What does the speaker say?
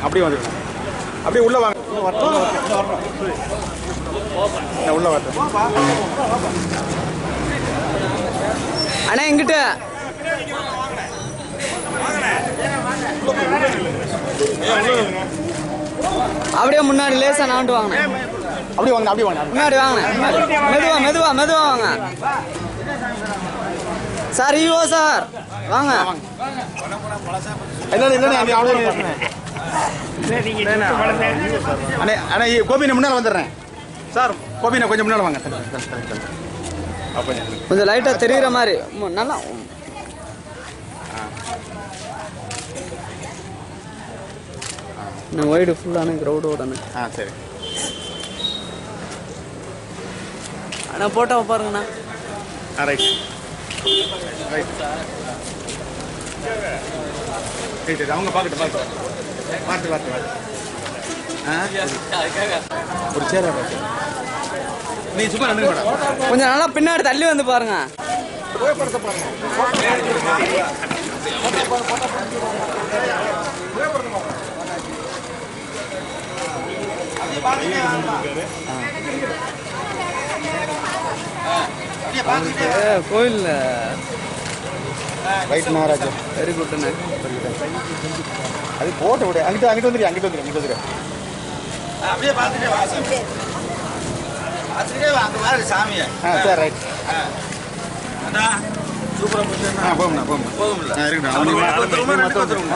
அப்படியே வந்துடுங்க. அப்படியே உள்ள வாங்க. உள்ள வரட்டும். அண்ணா எங்கிட்ட அப்படியே முன்னாடி லேசா நான்ட்டு வாங்க. அப்படியே வாங்க. அப்படியே வாங்க. முன்னாடி வாங்க. மெதுவா மெதுவா மெதுவா வாங்க சார். ஐயோ சார் வாங்க. அண்ணா கோபினை முன்னால் வந்துடுறேன் சார். கோபினை கொஞ்சம் முன்னால் வாங்க. கொஞ்சம் லைட்டா தெரியுற மாதிரி நல்லா ஒய்டு ஃபுல்லான க்ரௌடோடனே. சரி அண்ணா போட்டோ பாருங்கண்ணா. Right right right. அவங்க பார்க்கட்டு ஒரு சேர நீ சும்மா நம்பி மேடம். கொஞ்சம் நல்லா பின்னாடி தள்ளி வந்து பாருங்க. கோயில் ரைட் மகாராஜா. வெரி குட்ண்ணே. அது போட்டு விடு. அங்கிட்டு வந்துரு. அப்படியே பார்த்துட்டே வாங்க பாரு சாமியை. சரி ரைட். அண்ணா சூப்பராக போகும்ண்ணா. போகும்ல. இருக்கட்டும்.